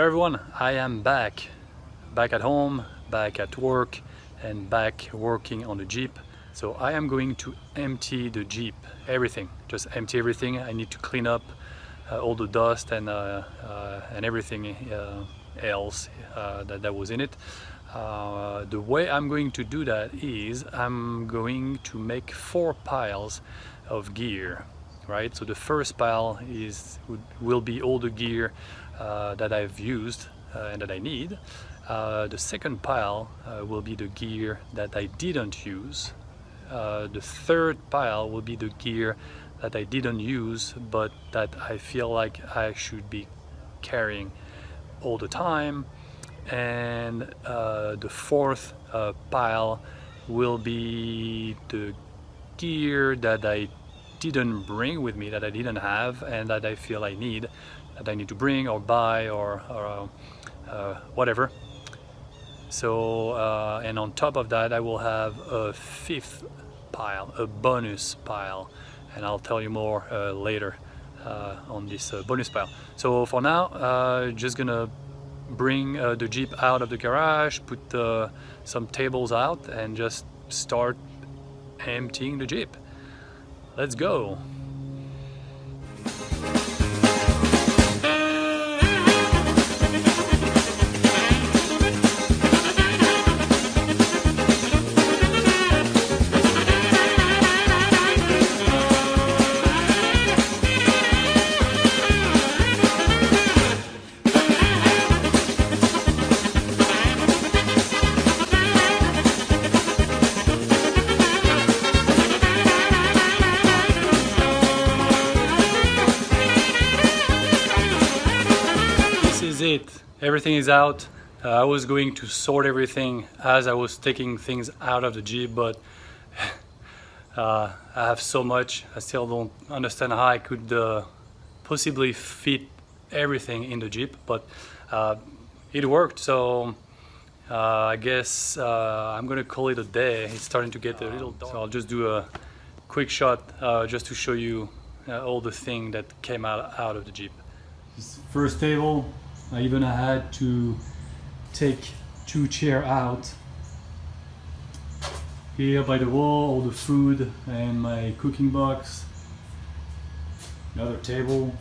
Hello everyone, I am back at home, back at work, and back working on the Jeep. So I am going to empty the Jeep, everything, just empty everything. I need to clean up all the dust and everything else that was in it. The way I'm going to do that is I'm going to make 4 piles of gear, right? So the first pile will be all the gear that I've used and that I need. The second pile will be the gear that I didn't use. The third pile will be the gear that I didn't use but that I feel like I should be carrying all the time. And the fourth pile will be the gear that I didn't bring with me, that I didn't have, and that I feel I need to bring or buy or whatever. So and on top of that I will have a 5th pile, a bonus pile, and I'll tell you more later on this bonus pile. So for now, just gonna bring the Jeep out of the garage, put some tables out, and just start emptying the Jeep. Let's go! It. Everything is out. I was going to sort everything as I was taking things out of the Jeep, but I have so much. I still don't understand how I could possibly fit everything in the Jeep, but it worked. So I guess I'm gonna call it a day. It's starting to get a little dark, so I'll just do a quick shot just to show you all the things that came out of the Jeep. This first table, I even had to take 2 chairs out. Here by the wall, all the food and my cooking box. Another table,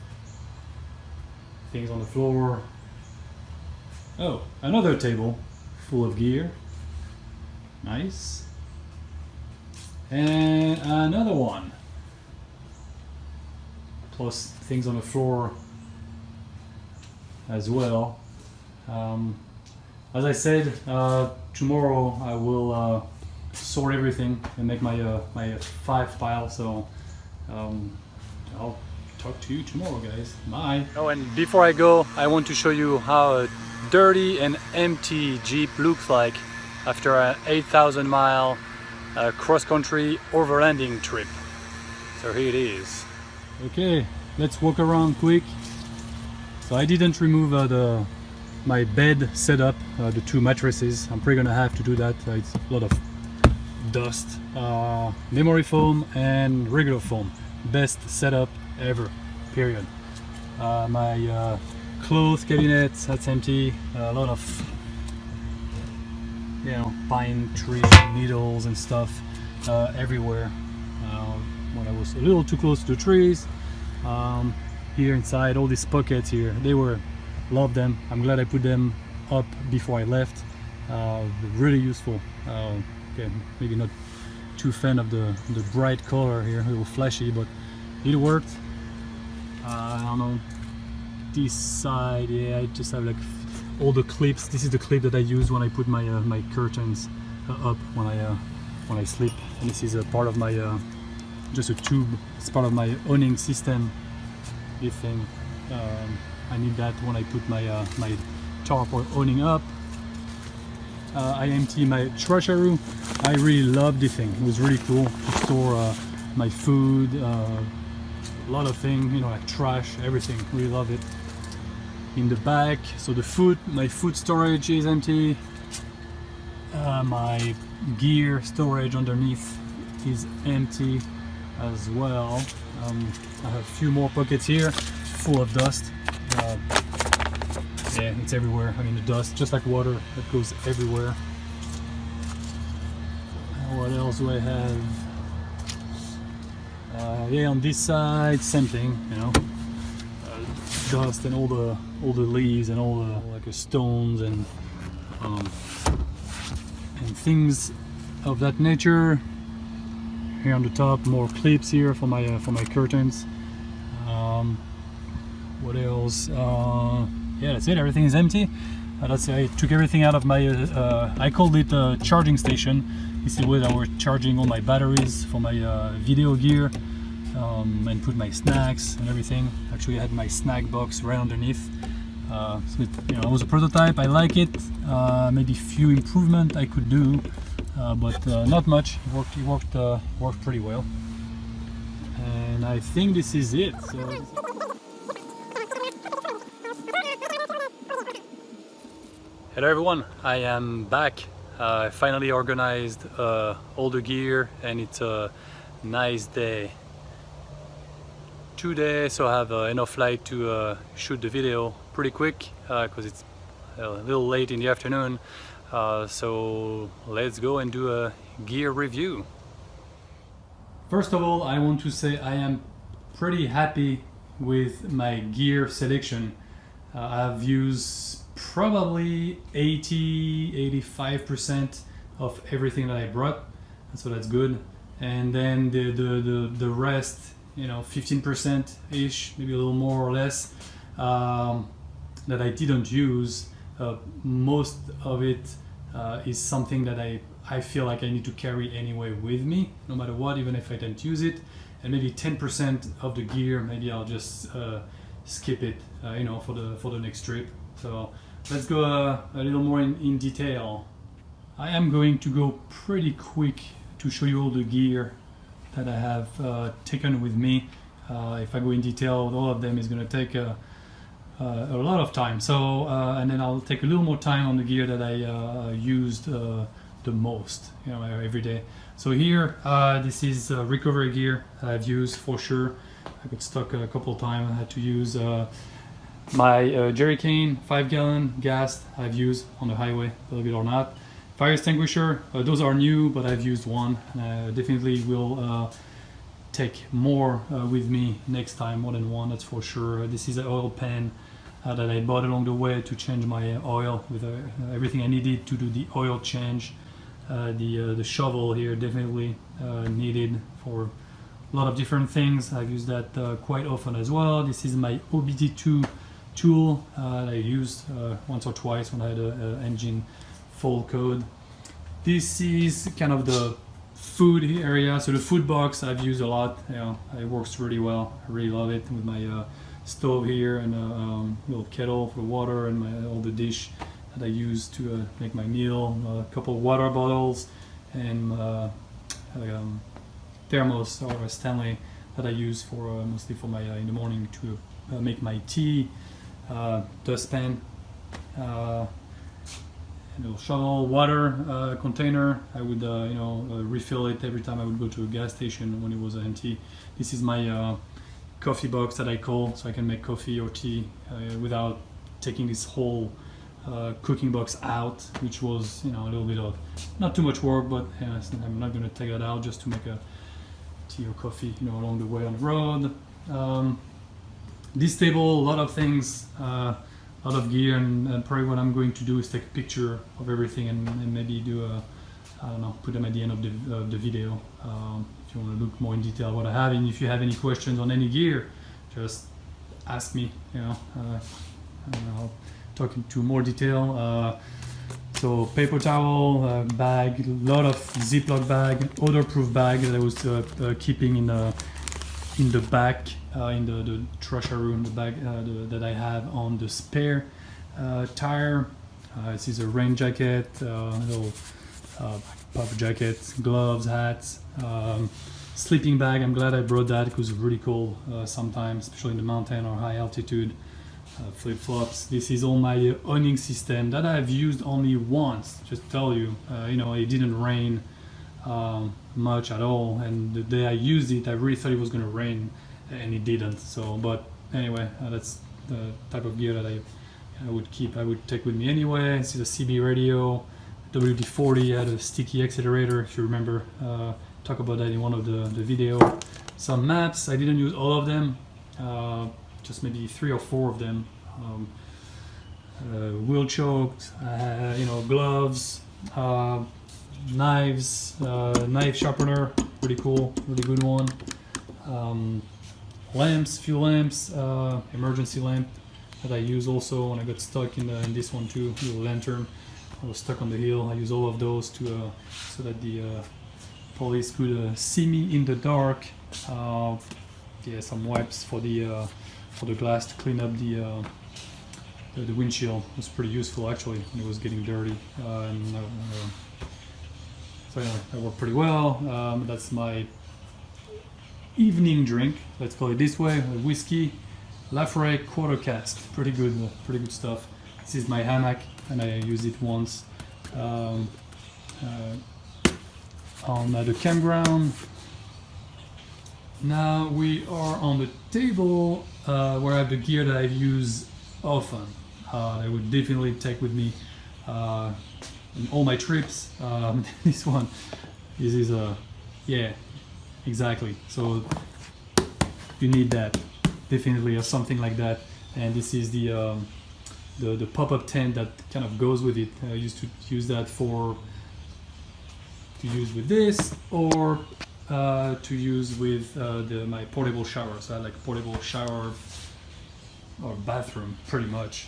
things on the floor. Oh, another table full of gear. Nice. And another one. Plus things on the floor as well. As I said, tomorrow I will sort everything and make my 5 pile. So I'll talk to you tomorrow, guys. Bye. Oh, and before I go, I want to show you how a dirty and empty Jeep looks like after an 8,000-mile cross-country overlanding trip. So here it is. Okay, let's walk around quick. So I didn't remove my bed setup, the 2 mattresses. I'm probably gonna have to do that. It's a lot of dust. Memory foam and regular foam. Best setup ever, period. My clothes cabinet, that's empty. A lot of, you know, pine tree needles and stuff everywhere. When I was a little too close to the trees. Here inside, all these pockets here, love them. I'm glad I put them up before I left. Really useful. Okay, maybe not too fan of the bright color here, a little flashy, but it worked. I don't know, this side, yeah, I just have like all the clips. This is the clip that I use when I put my my curtains up when I sleep. And this is a part of my just a tube. It's part of my awning system. This thing, I need that when I put my my tarp or awning up. I empty my trasharoo. I really love this thing. It was really cool to store my food, a lot of things, you know, like trash, everything. Really love it. In the back, so my food storage is empty. My gear storage underneath is empty as well. I have a few more pockets here full of dust. yeah, it's everywhere. I mean, the dust, just like water, that goes everywhere. What else do I have? Yeah, on this side, same thing, you know, dust and all the leaves and all the like stones and things of that nature. Here on the top, more clips here for my curtains. What else? Yeah, that's it. Everything is empty. I took everything out of my. I called it a charging station. This is where I was charging all my batteries for my video gear, and put my snacks and everything. Actually, I had my snack box right underneath. So it was a prototype. I like it. Maybe few improvement I could do, but not much. It worked pretty well. And I think this is it. So. Hello everyone, I am back. I finally organized all the gear and it's a nice day today, so I have enough light to shoot the video pretty quick because it's a little late in the afternoon. So let's go and do a gear review. First of all, I want to say I am pretty happy with my gear selection. I've used probably 80-85% of everything that I brought, so that's good. And then the rest, 15% ish, maybe a little more or less, that I didn't use. Most of it is something that I feel like I need to carry anyway with me, no matter what, even if I don't use it. And maybe 10% of the gear, maybe I'll just skip it, for the next trip. So let's go a little more in detail. I am going to go pretty quick to show you all the gear that I have taken with me. If I go in detail, all of them is going to take a lot of time. So and then I'll take a little more time on the gear that I used the most, every day. So here, this is recovery gear I've used for sure. I got stuck a couple of times. I had to use my jerry cane, 5-gallon gas I've used on the highway, believe it or not. Fire extinguisher, those are new, but I've used one. Definitely will take more with me next time, more than one, that's for sure. This is an oil pan that I bought along the way to change my oil with everything I needed to do the oil change. The shovel here definitely needed for a lot of different things. I've used that quite often as well. This is my OBD2 tool that I used once or twice when I had an engine fault code. This is kind of the food area. So the food box I've used a lot. It works really well. I really love it with my stove here and a little kettle for water and all the dish that I use to make my meal. A couple of water bottles and thermos or a Stanley that I use for mostly for my in the morning to make my tea. Dustpan, shovel, water container. I would refill it every time I would go to a gas station when it was empty. This is my coffee box that I call, so I can make coffee or tea without taking this whole cooking box out, which was a little bit of not too much work, but I'm not going to take that out just to make a tea or coffee along the way on the road. This table, a lot of things, a lot of gear, and probably what I'm going to do is take a picture of everything and maybe do put them at the end of the video. If you want to look more in detail what I have, and if you have any questions on any gear, just ask me. I'll talk into more detail. So paper towel, bag, a lot of Ziploc bag, odor-proof bag that I was keeping in the back, in the treasure room, the bag that I have on the spare tire. This is a rain jacket, little puffer jacket, gloves, hats, sleeping bag. I'm glad I brought that because it's really cold sometimes, especially in the mountain or high altitude. Flip-flops. This is all my awning system that I've used only once, just to tell you. It didn't rain much at all, and the day I used it I really thought it was going to rain and it didn't. So but anyway, that's the type of gear that I would take with me anyway. This is a CB radio, WD-40, had a sticky accelerator, if you remember. Talk about that in one of the video. Some maps, I didn't use all of them, just maybe 3 or 4 of them. Wheel chokes, gloves, knives, knife sharpener, pretty cool, really good one. Lamps, few lamps, emergency lamp that I use also when I got stuck in this one too, little lantern. I was stuck on the hill. I use all of those to so that the police could see me in the dark. Yeah, some wipes for the glass to clean up the windshield. It was pretty useful actually when it was getting dirty. So yeah, that worked pretty well. That's my evening drink, let's call it this way. Whiskey, Lafroy quarter cask, pretty good stuff. This is my hammock, and I used it once on the campground. Now we are on the table where I have the gear that I use often. I would definitely take with me in all my trips. This is yeah, exactly. So you need that definitely, or something like that. And this is the pop-up tent that kind of goes with it. I used to use that to use with this, or to use with my portable shower. So I had like a portable shower or bathroom, pretty much.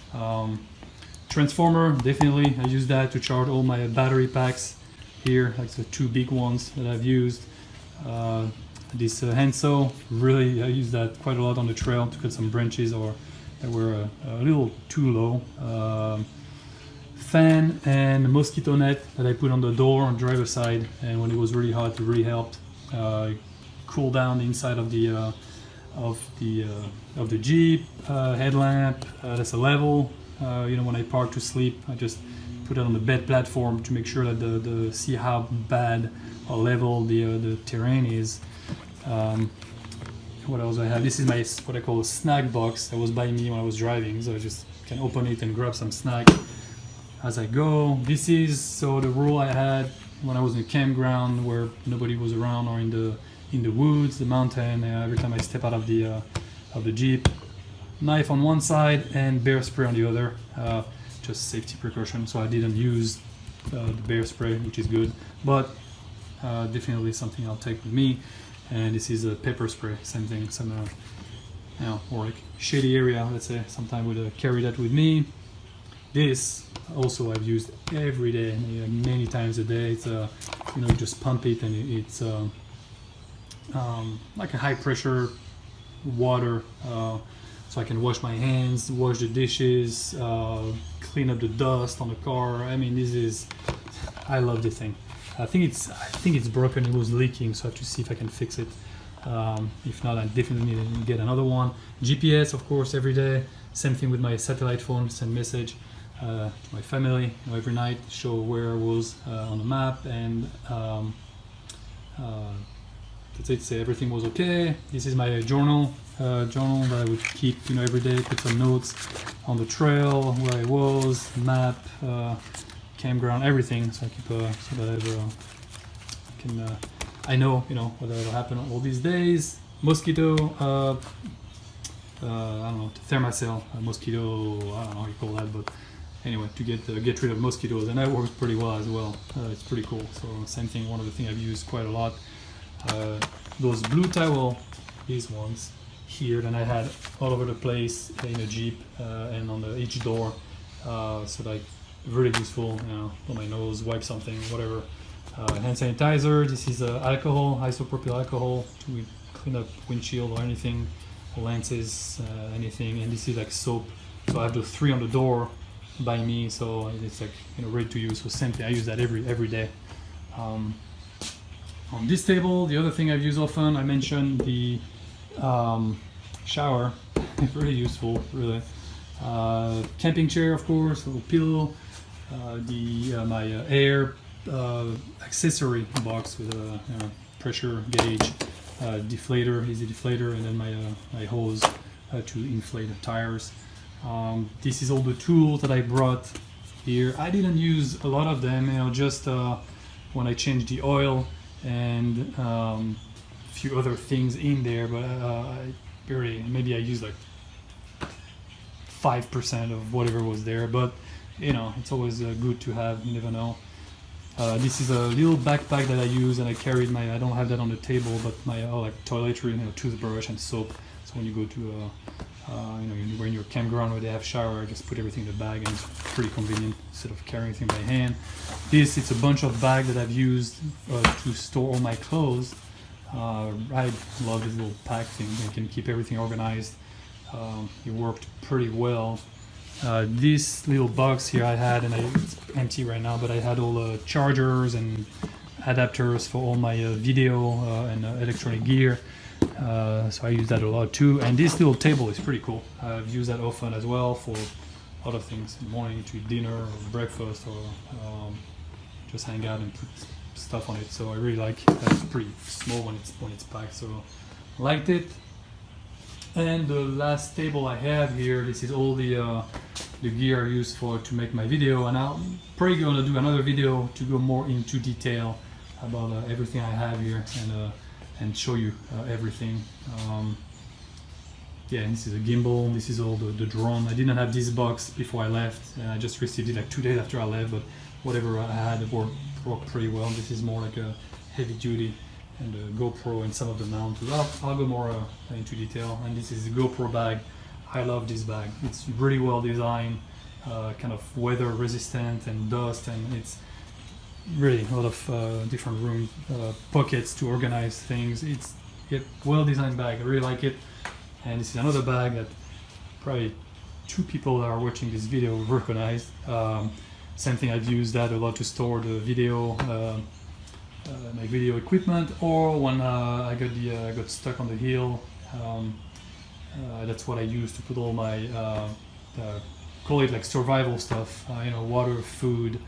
Transformer, definitely. I use that to charge all my battery packs here, like the 2 big ones that I've used. This handsaw, really, I use that quite a lot on the trail to cut some branches or that were a little too low. Fan and mosquito net that I put on the door on the driver's side, and when it was really hot, it really helped cool down the inside of the Jeep. Headlamp, that's a level. When I park to sleep, I just put it on the bed platform to make sure that see how bad or level the terrain is. What else I have? This is my what I call a snack box that was by me when I was driving, so I just can open it and grab some snack as I go. This is the rule I had when I was in a campground where nobody was around, or in the woods, the mountain. Every time I step out of the Jeep, knife on one side and bear spray on the other, just safety precaution. So I didn't use the bear spray, which is good, but definitely something I'll take with me. And this is a pepper spray, same thing, or like shady area, let's say. Sometimes I would carry that with me. This also I've used every day, many times a day. It's you just pump it, and it's like a high pressure water, so I can wash my hands, wash the dishes, clean up the dust on the car. I mean, I love this thing. I think it's broken. It was leaking, so I have to see if I can fix it. If not, I definitely need to get another one. GPS, of course, every day. Same thing with my satellite phone. Send message to my family every night. Show where I was on the map, and that's it. Say everything was okay. This is my journal that I would keep every day. Put some notes on the trail, where I was, map, campground, everything. So I keep so that I know what will happen all these days. Mosquito, I don't know, thermacell, mosquito, I don't know how you call that, but anyway, to get rid of mosquitoes, and that works pretty well as well. It's pretty cool. So same thing, one of the things I've used quite a lot. Those blue towel, these ones here, that I had all over the place in a Jeep and on each door, so like really useful. On my nose, wipe something, whatever. Hand sanitizer. This is alcohol, isopropyl alcohol, to clean up windshield or anything, lenses, anything. And this is like soap. So I have the 3 on the door by me, so it's like ready to use. So same thing, I use that every day. On this table, the other thing I've used often, I mentioned the shower. Very useful, really. Camping chair, of course, a little pillow. My air accessory box with a pressure gauge, deflator, easy deflator, and then my hose to inflate the tires. This is all the tools that I brought here. I didn't use a lot of them, you know, just when I changed the oil and a few other things in there, but maybe I used like 5% of whatever was there, but you know, it's always good to have, you never know. This is a little backpack that I use, and I carried I don't have that on the table, but my like toiletry, you know, toothbrush and soap. So when you go to you know, you're in your campground where they have shower, just put everything in the bag, and it's pretty convenient instead of carrying everything by hand. It's a bunch of bags that I've used to store all my clothes. I love this little pack thing. You can keep everything organized. It worked pretty well. This little box here I had, and it's empty right now, but I had all the chargers and adapters for all my video and electronic gear. So I use that a lot too. And this little table is pretty cool. I've used that often as well for a lot of things. In the morning to dinner or breakfast, or just hang out and put stuff on it. So I really like it. It's pretty small when it's packed. So I liked it. And the last table I have here, this is all the gear I use to make my video, and I'm probably gonna do another video to go more into detail about everything I have here and show you everything. Yeah, this is a gimbal. This is all the drone. I didn't have this box before I left. I just received it like 2 days after I left, but whatever I had, it worked pretty well. This is more like a heavy duty, and the GoPro and some of the mounts. I'll go more into detail. And this is a GoPro bag. I love this bag. It's really well designed, kind of weather resistant and dust, and it's really a lot of different room pockets to organize things. It's a well designed bag. I really like it. And this is another bag that probably 2 people that are watching this video will recognize. Same thing, I've used that a lot to store the video, my video equipment, or when I got stuck on the hill. That's what I use to put all my call it like survival stuff, you know, water, food,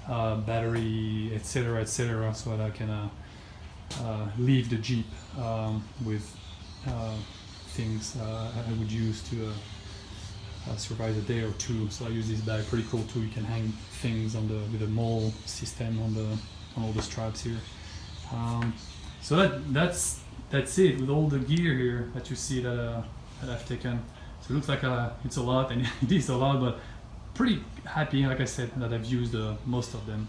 battery, etc., so that I can leave the Jeep with things I would use to survive a day or two. So I use this bag. Pretty cool too. You can hang things on with the mole system on all the straps here. So that's it with all the gear here that you see that I've taken. So it looks like it's a lot, and it is a lot, but pretty happy, like I said, that I've used most of them.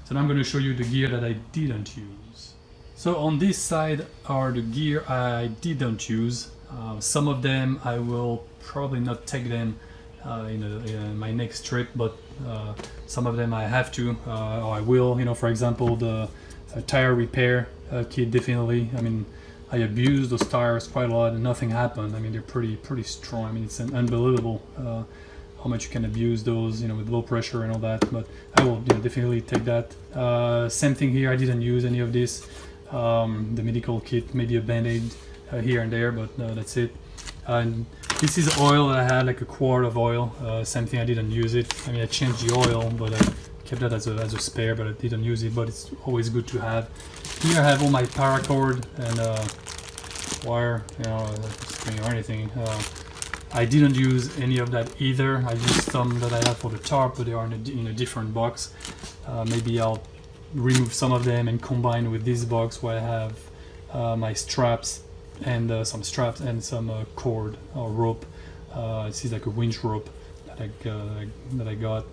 So now I'm going to show you the gear that I didn't use. So on this side are the gear I didn't use. Some of them I will probably not take them in my next trip, but some of them I have to, or I will. You know, for example, the tire repair kit, definitely. I mean, I abused those tires quite a lot and nothing happened. I mean, they're pretty strong. I mean, it's unbelievable how much you can abuse those, you know, with low pressure and all that. But I will, you know, definitely take that. Same thing here. I didn't use any of this. The medical kit, maybe a band-aid here and there, but that's it. And this is oil that I had, like a quart of oil. Same thing, I didn't use it. I mean, I changed the oil, but I kept that as a spare, but I didn't use it. But it's always good to have. Here I have all my paracord and wire, you know, string or anything. I didn't use any of that either. I used some that I have for the tarp, but they are in a different box. Maybe I'll remove some of them and combine with this box where I have my straps and some straps and some cord or rope. This is like a winch rope that I got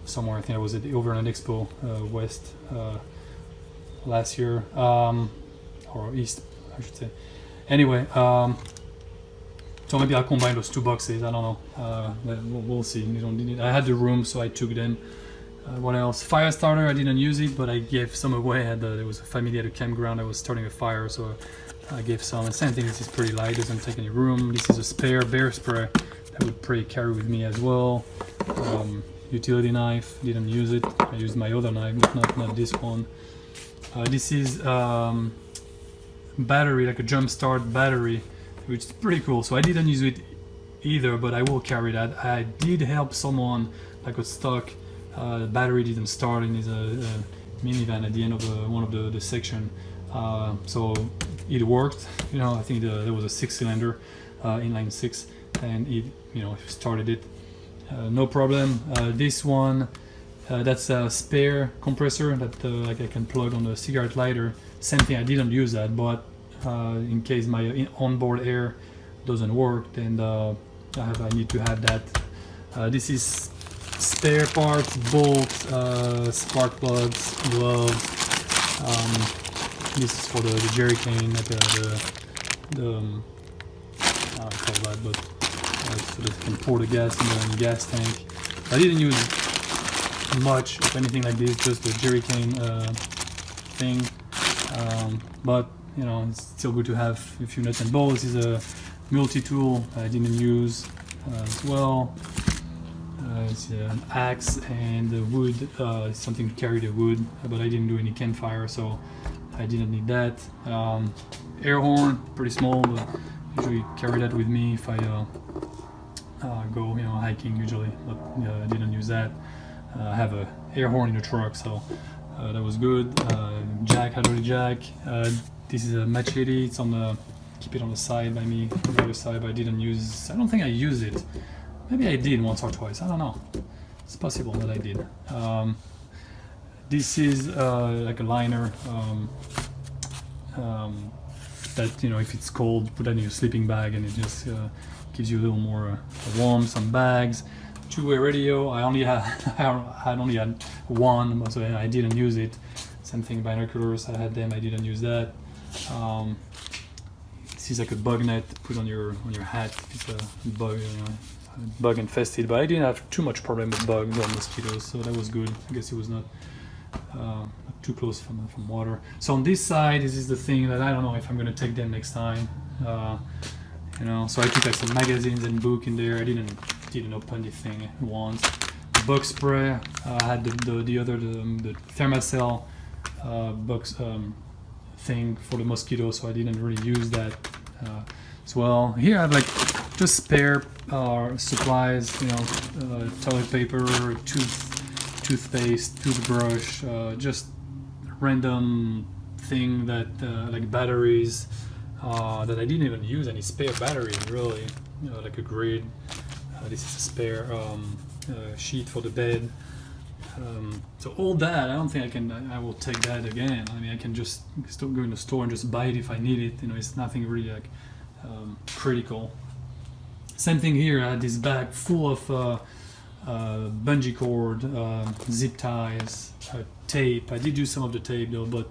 somewhere. I think I was at the Overland Expo West last year, or East, I should say. Anyway, so maybe I'll combine those 2 boxes. I don't know. We'll see. You don't need it. I had the room, so I took them. What else? Fire starter. I didn't use it, but I gave some away. There was a family at a campground. I was starting a fire, so I gave some. And same thing. This is pretty light. Doesn't take any room. This is a spare bear spray that would probably carry with me as well. Utility knife. Didn't use it. I used my other knife, but not this one. This is battery, like a jump start battery, which is pretty cool. So I didn't use it either, but I will carry that. I did help someone that got stuck. The battery didn't start in his minivan at the end of one of the section. So it worked. You know, I think there was a 6-cylinder inline 6, and started it, no problem. This one, that's a spare compressor that like I can plug on the cigarette lighter. Same thing, I didn't use that, but in case my onboard air doesn't work, then I need to have that. This is spare parts, bolts, spark plugs, gloves. This is for the jerry cane, like I don't call that, but so that you can pour the gas in the gas tank. I didn't use much of anything like this, just the jerry cane thing. But it's still good to have a few nuts and bolts. This is a multi-tool I didn't use as well. It's an axe and the wood, something to carry the wood, but I didn't do any campfire, so I didn't need that. Air horn, pretty small, but usually carry that with me if I go hiking usually, but I didn't use that. I have a air horn in the truck, so that was good. Jack, hydraulic jack. This is a machete. It's on the, keep it on the side by me, on the other side, but I didn't use. I don't think I used it. Maybe I did once or twice. I don't know. It's possible that I did. This is like a liner that if it's cold, put that in your sleeping bag, and it just gives you a little more warmth. Some bags. Two-way radio. I had only had one, so I didn't use it. Same thing, binoculars. I had them. I didn't use that. This is like a bug net put on your hat if it's a bug infested. But I didn't have too much problem with bugs or mosquitoes, so that was good. I guess it was not too close from water. So on this side, this is the thing that I don't know if I'm gonna take them next time. So I took like some magazines and book in there. I didn't open the thing once. Bug spray. I had the Thermacell box thing for the mosquito, so I didn't really use that as well. Here I have like just spare supplies, toilet paper, toothpaste, toothbrush, just random thing that like batteries that I didn't even use any spare batteries really, like a grid. This is a spare sheet for the bed. So all that, I don't think I will take that again. I mean, I can just still go in the store and just buy it if I need it. It's nothing really like critical. Same thing here. I had this bag full of bungee cord, zip ties, tape. I did use some of the tape though, but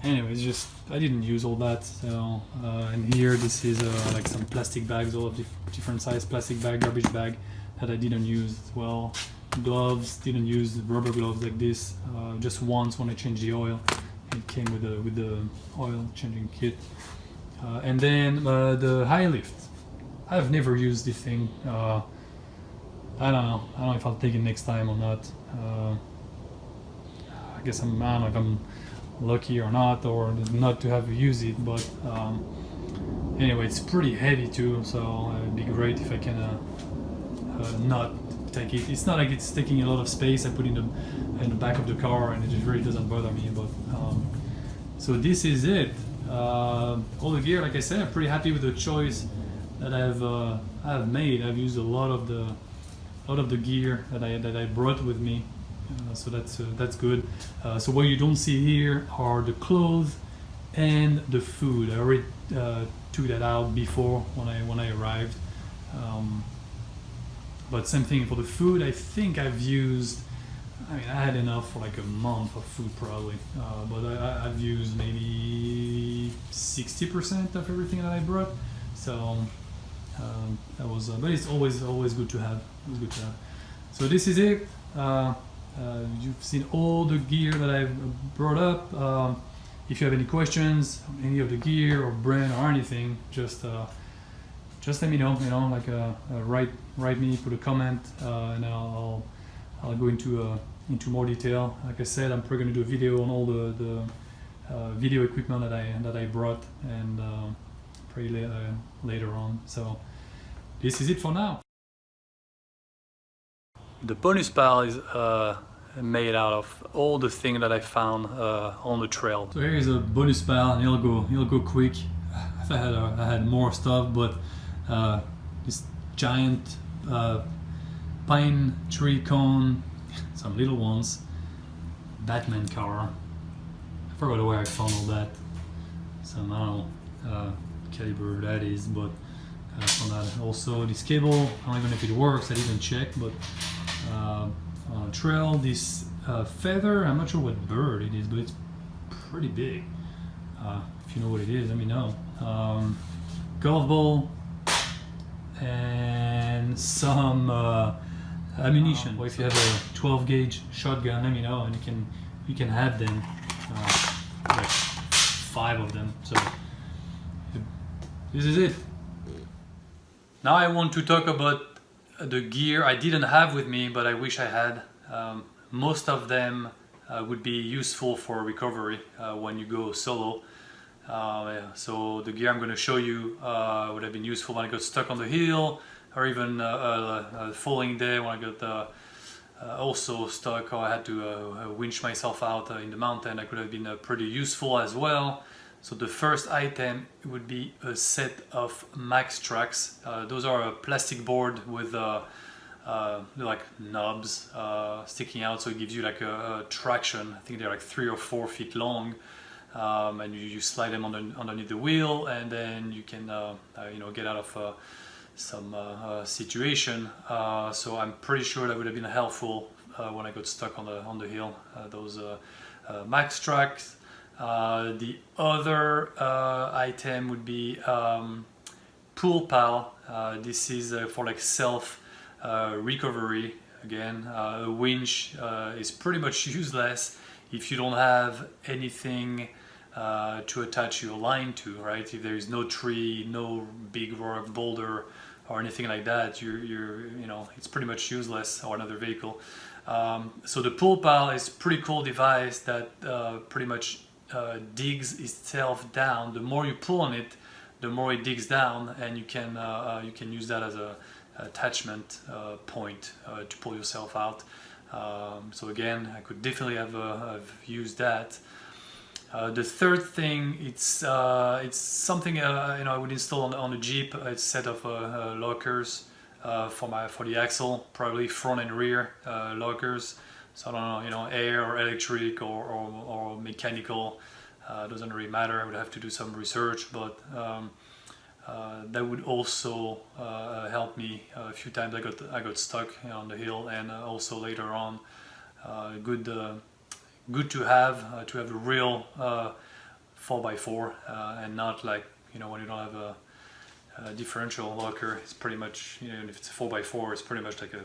anyways, just I didn't use all that. So and here this is like some plastic bags, all of different size plastic bag, garbage bag that I didn't use as well. Gloves, didn't use rubber gloves like this. Just once when I changed the oil, it came with the oil changing kit. And then the high lift. I've never used this thing. I don't know if I'll take it next time or not. I guess I don't know if I'm lucky or not to have used it, but anyway, it's pretty heavy too, so it'd be great if I can not take it. It's not like it's taking a lot of space. I put in the back of the car, and it just really doesn't bother me. But so this is it. All the gear, like I said, I'm pretty happy with the choice that I've made. I've used a lot of the gear that I brought with me, so that's good. So what you don't see here are the clothes and the food. I already took that out before when I arrived. But same thing for the food. I think I've used. I mean, I had enough for like a month of food probably, but I've used maybe 60% of everything that I brought. So that was, but it's always good to have. It's good to have. So this is it. You've seen all the gear that I've brought up. If you have any questions, any of the gear or brand or anything, just let me know. Like write me, put a comment, and I'll go into more detail. Like I said, I'm probably going to do a video on all the video equipment that I brought, and probably later on. So this is it for now. The bonus pile is made out of all the things that I found on the trail. So here is a bonus pile, and he'll go quick. I had more stuff, but this giant pine tree cone, some little ones, Batman car. I forgot where I found all that. Some, I don't know, caliber that is, but I found that. Also this cable, I don't even know if it works, I didn't check, but trail, this feather, I'm not sure what bird it is, but it's pretty big. If you know what it is, let me know. Golf ball and some ammunition. Or if you have a 12 gauge shotgun, let me know, and you can have them, like 5 of them. So this is it. Now I want to talk about the gear I didn't have with me, but I wish I had. Most of them would be useful for recovery when you go solo. So the gear I'm going to show you would have been useful when I got stuck on the hill, or even the following day when I got also stuck, or I had to winch myself out in the mountain. That could have been pretty useful as well. So the first item would be a set of max tracks. Those are a plastic board with like knobs sticking out, so it gives you like a traction. I think they're like 3 or 4 feet long, and you slide them underneath the wheel, and then you can you know, get out of some situation. So I'm pretty sure that would have been helpful when I got stuck on the hill. Those max tracks. The other item would be Pool Pal. This is for like self recovery. Again, a winch is pretty much useless if you don't have anything to attach your line to, right? If there is no tree, no big rock, boulder, or anything like that, you know, it's pretty much useless, or another vehicle. So the Pool Pal is a pretty cool device that pretty much digs itself down. The more you pull on it, the more it digs down, and you can use that as a attachment point to pull yourself out. So again, I could definitely have used that. The third thing, it's something you know, I would install on the Jeep. It's a set of lockers for the axle, probably front and rear lockers. So I don't know, you know, air or electric or mechanical, doesn't really matter. I would have to do some research, but that would also help me a few times. I got stuck, you know, on the hill, and also later on, good to have a real 4x4, and not like, you know, when you don't have a differential locker. It's pretty much, you know, if it's a 4x4, it's pretty much like a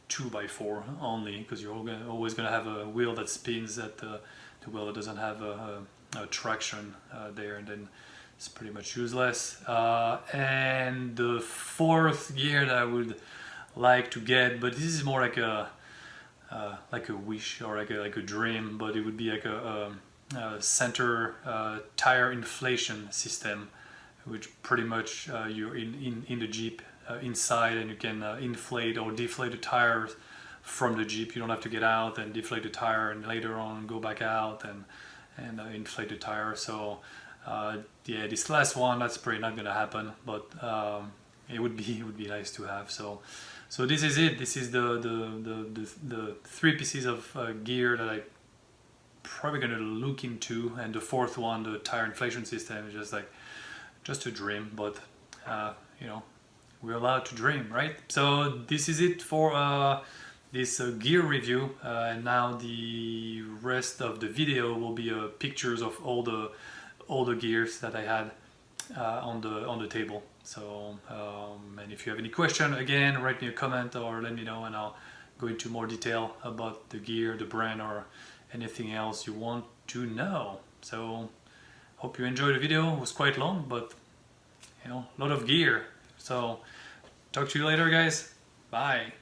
2x4 only, because you're always going to have a wheel that spins at the wheel that doesn't have a traction there, and then it's pretty much useless. And the fourth gear that I would like to get, but this is more like a wish, or like a dream, but it would be like a center tire inflation system, which pretty much you're in the Jeep inside, and you can inflate or deflate the tires from the Jeep. You don't have to get out and deflate the tire and later on go back out and inflate the tire. So yeah, this last one, that's probably not gonna happen, but it would be nice to have. So this is it. This is the 3 pieces of gear that I probably gonna look into, and the fourth one, the tire inflation system, is just a dream, but you know, we're allowed to dream, right? So this is it for this gear review, and now the rest of the video will be pictures of all the gears that I had on the table. So and if you have any question, again, write me a comment or let me know, and I'll go into more detail about the gear, the brand, or anything else you want to know. So hope you enjoyed the video. It was quite long, but you know, a lot of gear. So talk to you later, guys. Bye.